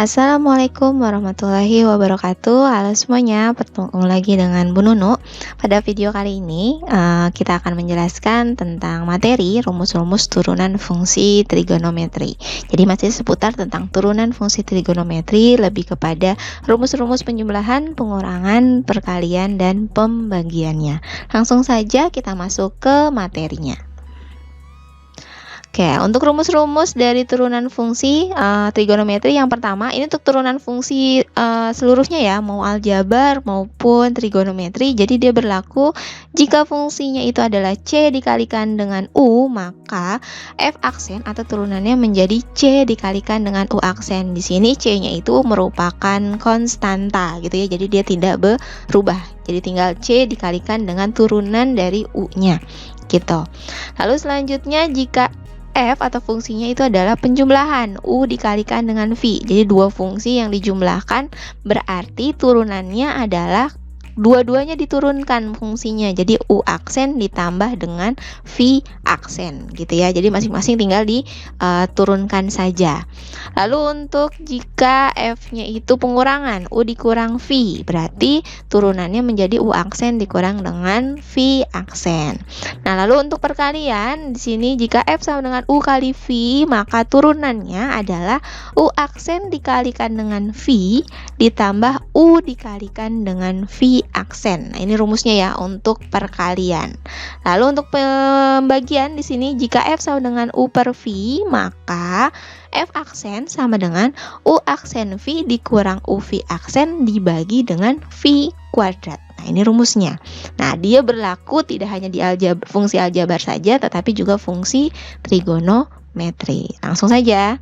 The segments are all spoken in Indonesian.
Assalamualaikum warahmatullahi wabarakatuh. Halo semuanya, bertemu lagi dengan Bu Nunu. Pada video kali ini kita akan menjelaskan tentang materi rumus-rumus turunan fungsi trigonometri. Jadi masih seputar tentang turunan fungsi trigonometri, lebih kepada rumus-rumus penjumlahan, pengurangan, perkalian, dan pembagiannya. Langsung saja kita masuk ke materinya. Oke, untuk rumus-rumus dari turunan fungsi trigonometri yang pertama, ini untuk turunan fungsi seluruhnya ya, mau aljabar maupun trigonometri. Jadi dia berlaku jika fungsinya itu adalah C dikalikan dengan U, maka F aksen atau turunannya menjadi C dikalikan dengan U aksen. Di sini C-nya itu merupakan konstanta gitu ya, jadi dia tidak berubah. Jadi tinggal C dikalikan dengan turunan dari U-nya gitu. Lalu selanjutnya jika F atau fungsinya itu adalah penjumlahan U dikalikan dengan V. Jadi dua fungsi yang dijumlahkan berarti turunannya adalah dua-duanya diturunkan fungsinya. Jadi U aksen ditambah dengan V aksen gitu ya. Jadi masing-masing tinggal diturunkan saja. Lalu untuk jika F-nya itu pengurangan U dikurang V, berarti turunannya menjadi U aksen dikurang dengan V aksen. Nah, lalu untuk perkalian di sini jika F sama dengan U kali V, maka turunannya adalah U aksen dikalikan dengan V ditambah U dikalikan dengan V aksen. Nah, ini rumusnya ya untuk perkalian. Lalu untuk pembagian di sini jika F sama dengan U per V, maka F aksen sama dengan U aksen V dikurang UV aksen dibagi dengan V kuadrat. Nah, ini rumusnya. Nah, dia berlaku tidak hanya di fungsi aljabar saja, tetapi juga fungsi trigonometri. Langsung saja.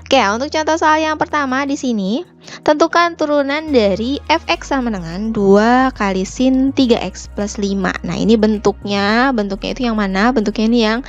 Oke, untuk contoh soal yang pertama di sini, tentukan turunan dari fx sama dengan 2 kali sin 3x plus 5. Nah, ini bentuknya itu yang mana? Bentuknya ini yang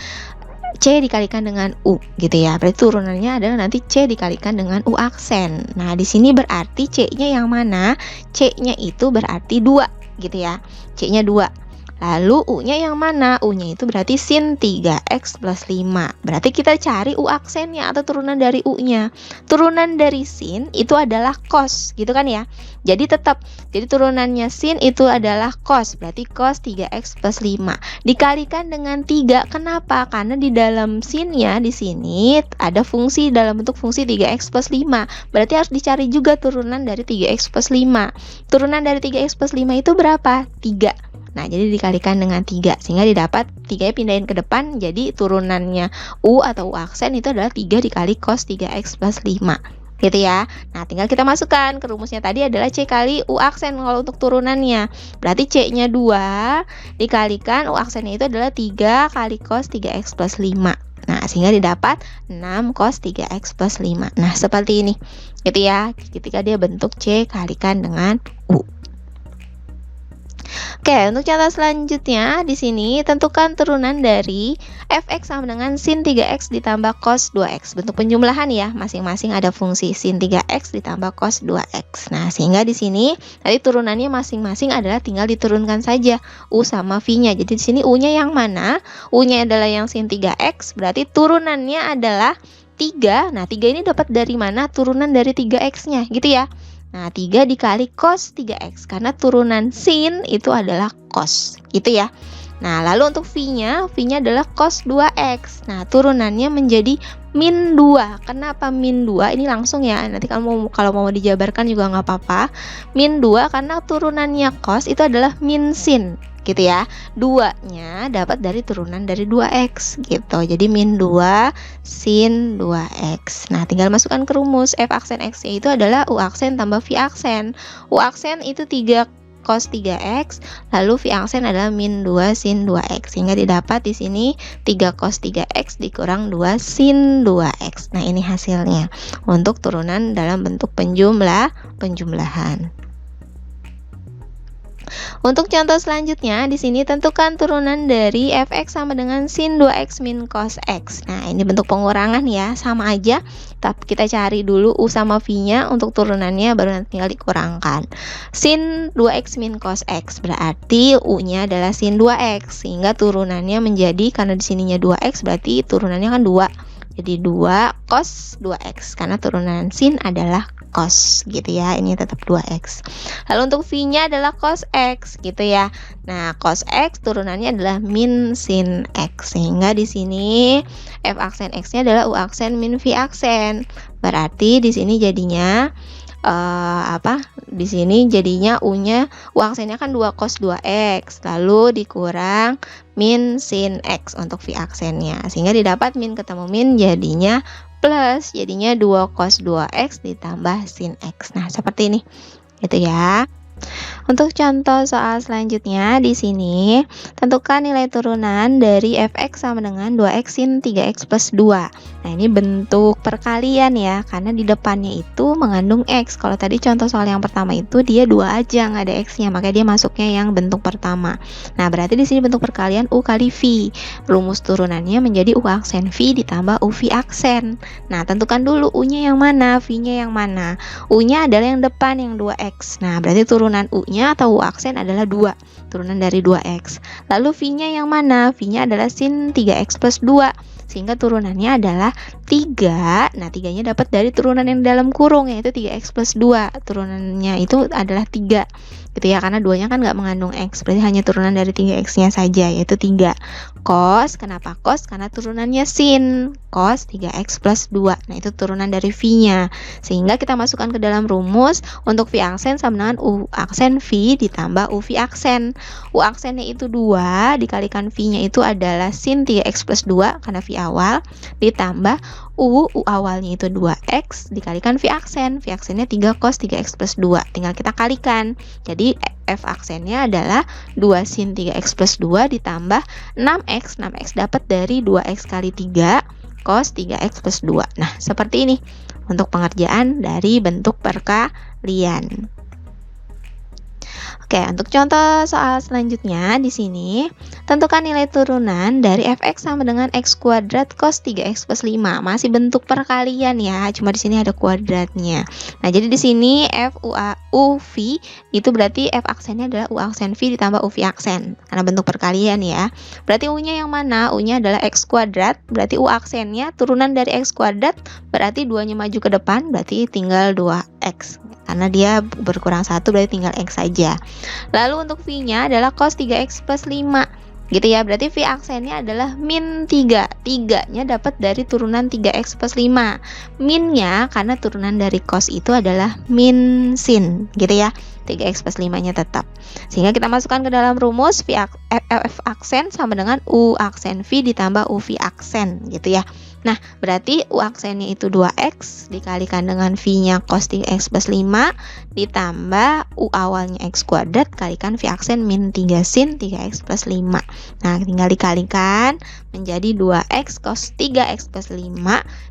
C dikalikan dengan U gitu ya. Berarti turunannya adalah nanti C dikalikan dengan U aksen. Nah, di sini berarti C-nya yang mana? C-nya itu berarti 2 gitu ya. C-nya 2. Lalu U-nya yang mana? U-nya itu berarti sin 3x plus 5. Berarti kita cari U aksennya atau turunan dari U-nya. Turunan dari sin itu adalah cos, gitu kan ya. Jadi turunannya sin itu adalah cos. Berarti cos 3x plus 5. Dikalikan dengan 3. Kenapa? Karena di dalam sinnya di sini ada fungsi dalam bentuk fungsi 3x plus 5. Berarti harus dicari juga turunan dari 3x plus 5. Turunan dari 3x plus 5 itu berapa? 3. Nah, jadi dikalikan dengan 3 sehingga didapat 3-nya pindahin ke depan, jadi turunannya U atau U aksen itu adalah 3 dikali cos 3x plus 5 gitu ya. Nah, tinggal kita masukkan ke rumusnya tadi adalah C kali U aksen kalau untuk turunannya. Berarti C-nya 2 dikalikan U aksennya itu adalah 3 kali cos 3x plus 5. Nah, sehingga didapat 6 cos 3x plus 5. Nah, seperti ini gitu ya, ketika dia bentuk C kalikan dengan U. Oke, untuk contoh selanjutnya di sini tentukan turunan dari fx sama dengan sin 3x ditambah cos 2x. Bentuk penjumlahan ya, masing-masing ada fungsi sin 3x ditambah cos 2x. Nah, sehingga di sini tadi turunannya masing-masing adalah tinggal diturunkan saja U sama V-nya. Jadi di sini U-nya yang mana? U-nya adalah yang sin 3x, berarti turunannya adalah 3. Nah, 3 ini dapat dari mana? Turunan dari 3x-nya, gitu ya. Nah, 3 dikali cos 3x, karena turunan sin itu adalah cos, gitu ya. Nah, lalu untuk V-nya adalah cos 2x. Nah, turunannya menjadi min 2. Kenapa min 2? Ini langsung ya, nanti kalau mau dijabarkan juga nggak apa-apa. Min 2 karena turunannya cos itu adalah min sin, gitu ya. 2-nya dapat dari turunan dari 2x gitu. Jadi min 2 sin 2x. Nah, tinggal masukkan ke rumus. F aksen x-nya itu adalah U aksen tambah V aksen. U aksen itu 3 cos 3x, lalu V aksen adalah min 2 sin 2x. Sehingga didapat di sini 3 cos 3x dikurang 2 sin 2x. Nah, ini hasilnya untuk turunan dalam bentuk penjumlahan. Untuk contoh selanjutnya di sini tentukan turunan dari fx sama dengan sin 2x min cos x. Nah, ini bentuk pengurangan ya, sama aja. Tapi kita cari dulu U sama V-nya untuk turunannya, baru nanti tinggal dikurangkan. Sin 2x min cos x berarti U-nya adalah sin 2x, sehingga turunannya menjadi, karena di sininya 2x berarti turunannya kan 2. Jadi 2 cos 2x, karena turunan sin adalah cos gitu ya. Ini tetap 2x. Lalu untuk V-nya adalah cos x gitu ya. Nah, cos x turunannya adalah min sin x. Sehingga di sini f aksen x-nya adalah u aksen min v aksen. Berarti di sini jadinya di sini jadinya u aksennya kan 2 cos 2x, lalu dikurang min sin x untuk v aksennya, sehingga didapat min ketemu min jadinya plus, jadinya 2 cos 2x ditambah sin x. Nah, seperti ini gitu ya. Untuk contoh soal selanjutnya di sini, tentukan nilai turunan dari fx sama dengan 2x sin 3x plus 2. Nah, ini bentuk perkalian ya, karena di depannya itu mengandung x. Kalau tadi contoh soal yang pertama itu dia 2 aja, nggak ada x-nya, makanya dia masuknya yang bentuk pertama. Nah, berarti di sini bentuk perkalian u kali v. Rumus turunannya menjadi u aksen v ditambah u v aksen. Nah, tentukan dulu u-nya yang mana, v-nya yang mana. U-nya adalah yang depan, yang 2x. Nah, berarti turunan u-nya atau u aksen adalah 2, turunan dari 2x. Lalu v-nya yang mana? V-nya adalah sin 3x plus 2, sehingga turunannya adalah 3. Nah, 3-nya dapat dari turunan yang dalam kurung, yaitu 3x plus 2. Turunannya itu adalah 3 gitu ya, karena 2-nya kan nggak mengandung x, berarti hanya turunan dari 3x-nya saja, yaitu 3. Cos, kenapa cos? Karena turunannya sin, cos 3x plus 2. Nah, itu turunan dari v-nya, sehingga kita masukkan ke dalam rumus. Untuk v aksen sama dengan u aksen v ditambah u v aksen. U aksennya itu 2, dikalikan v-nya itu adalah sin 3x plus 2, karena v awal, ditambah u awalnya itu 2x, dikalikan v aksen. V aksennya 3 cos 3x plus 2, tinggal kita kalikan. Jadi f aksennya adalah 2 sin 3x plus 2 ditambah 6x. 6x dapat dari 2x kali 3 cos 3x plus 2. Nah, seperti ini untuk pengerjaan dari bentuk perkalian. Oke, untuk contoh soal selanjutnya di sini, tentukan nilai turunan dari fx sama dengan x kuadrat cos 3x plus 5. Masih bentuk perkalian ya, cuma di sini ada kuadratnya. Nah, jadi di sini f u v itu berarti f aksennya adalah u aksen v ditambah u v aksen, karena bentuk perkalian ya. Berarti u-nya yang mana? U-nya adalah x kuadrat, berarti u aksennya turunan dari x kuadrat, berarti 2-nya maju ke depan, berarti tinggal 2x. Karena dia berkurang 1, berarti tinggal x saja. Lalu untuk v-nya adalah cos 3x plus 5 gitu ya, berarti v aksennya adalah min 3. 3-nya dapat dari turunan 3x plus 5. Minnya karena turunan dari cos itu adalah min sin gitu ya, 3x plus 5-nya tetap. Sehingga kita masukkan ke dalam rumus f aksen sama dengan u aksen v ditambah u v aksen gitu ya. Nah, berarti u aksennya itu 2x dikalikan dengan v-nya cos 3x plus 5 ditambah u awalnya x kuadrat kalikan v aksen min 3 sin 3x plus 5. Nah, tinggal dikalikan menjadi 2x cos 3x plus 5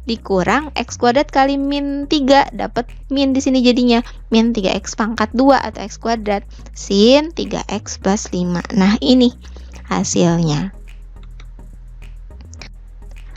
dikurang x kuadrat kali min 3, dapat min di sini jadinya min 3x pangkat 2 atau x kuadrat sin 3x plus 5. Nah, ini hasilnya.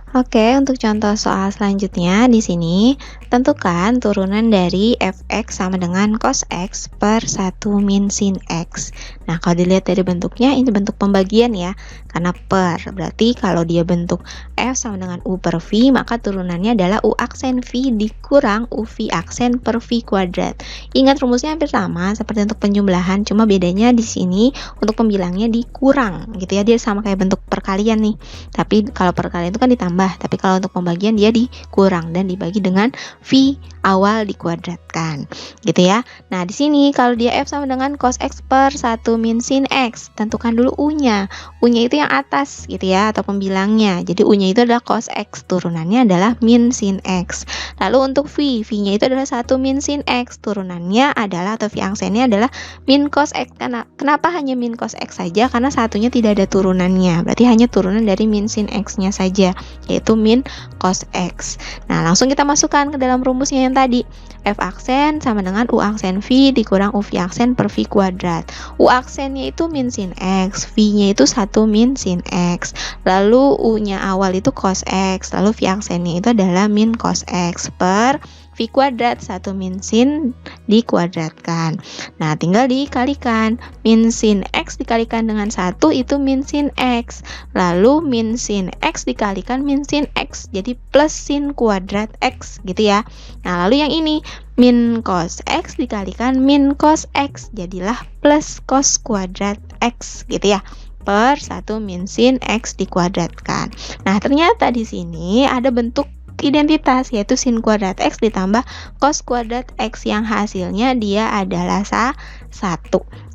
Oke, untuk contoh soal selanjutnya di sini, tentukan turunan dari fx sama dengan cos x per 1 min sin x. Nah, kalau dilihat dari bentuknya, ini bentuk pembagian ya, karena per. Berarti kalau dia bentuk f sama dengan u per v, maka turunannya adalah u aksen v dikurang u v aksen per v kuadrat. Ingat rumusnya hampir sama seperti untuk penjumlahan, cuma bedanya di sini untuk pembilangnya dikurang gitu ya, dia sama kayak bentuk perkalian nih. Tapi kalau perkalian itu kan ditambah, tapi kalau untuk pembagian dia dikurang dan dibagi dengan v awal dikuadratkan gitu ya. Nah, di sini kalau dia f sama dengan cos x per 1 min sin x, tentukan dulu u-nya. U-nya itu yang atas gitu ya, atau pembilangnya. Jadi u-nya itu adalah cos x, turunannya adalah min sin x. Lalu untuk v-nya itu adalah 1 min sin x, turunannya adalah atau v aksennya adalah min cos x. Kenapa hanya min cos x saja? Karena satunya tidak ada turunannya. Berarti hanya turunan dari min sin x-nya saja, yaitu min cos x. Nah, langsung kita masukkan ke dalam rumusnya yang tadi. F aksen sama dengan U aksen V dikurang U V aksen per V kuadrat. U aksennya itu min sin X, V-nya itu 1 min sin X. Lalu U-nya awal itu cos X, lalu V aksennya itu adalah min cos X per V V kuadrat, 1 min sin dikuadratkan. Nah, tinggal dikalikan. Min sin X dikalikan dengan 1 itu min sin X. Lalu min sin X dikalikan min sin X. Jadi plus sin kuadrat X gitu ya. Nah, lalu yang ini min cos X dikalikan min cos X. Jadilah plus cos kuadrat X gitu ya. Per 1 min sin X dikuadratkan. Nah, ternyata di sini ada bentuk identitas, yaitu sin kuadrat X ditambah cos kuadrat X yang hasilnya dia adalah 1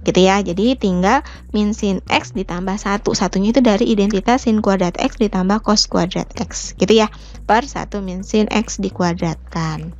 gitu ya. Jadi tinggal min sin X ditambah 1. Satunya itu dari identitas sin kuadrat X ditambah cos kuadrat X gitu ya. Per 1 min sin X dikuadratkan.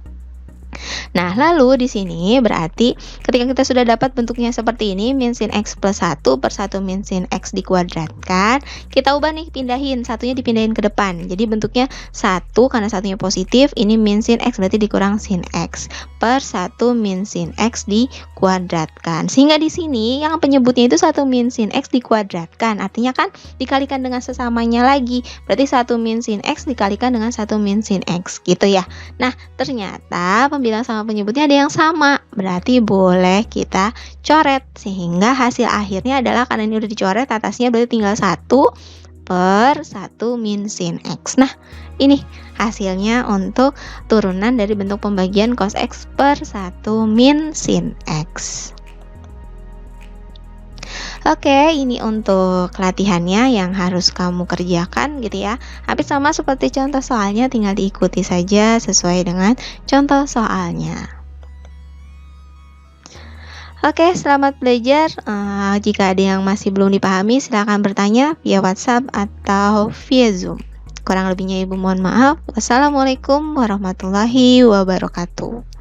Nah, lalu di sini berarti ketika kita sudah dapat bentuknya seperti ini, min sin X plus 1 per 1 min sin X dikuadratkan, kita ubah nih, pindahin, satunya dipindahin ke depan. Jadi bentuknya 1 karena satunya positif, ini min sin X berarti dikurang sin X per 1 min sin X dikuadratkan. Sehingga di sini yang penyebutnya itu 1 min sin X dikuadratkan, artinya kan dikalikan dengan sesamanya lagi, berarti 1 min sin X dikalikan dengan 1 min sin X gitu ya. Nah, ternyata pembilang sama penyebutnya ada yang sama, berarti boleh kita coret, sehingga hasil akhirnya adalah, karena ini udah dicoret, atasnya berarti tinggal 1 per 1 min sin X. Nah, ini hasilnya untuk turunan dari bentuk pembagian cos X per 1 min sin X. Oke, ini untuk latihannya yang harus kamu kerjakan gitu ya. Hampir sama seperti contoh soalnya, tinggal diikuti saja sesuai dengan contoh soalnya. Oke, selamat belajar. Jika ada yang masih belum dipahami, silakan bertanya via WhatsApp atau via Zoom. Kurang lebihnya Ibu mohon maaf. Wassalamualaikum warahmatullahi wabarakatuh.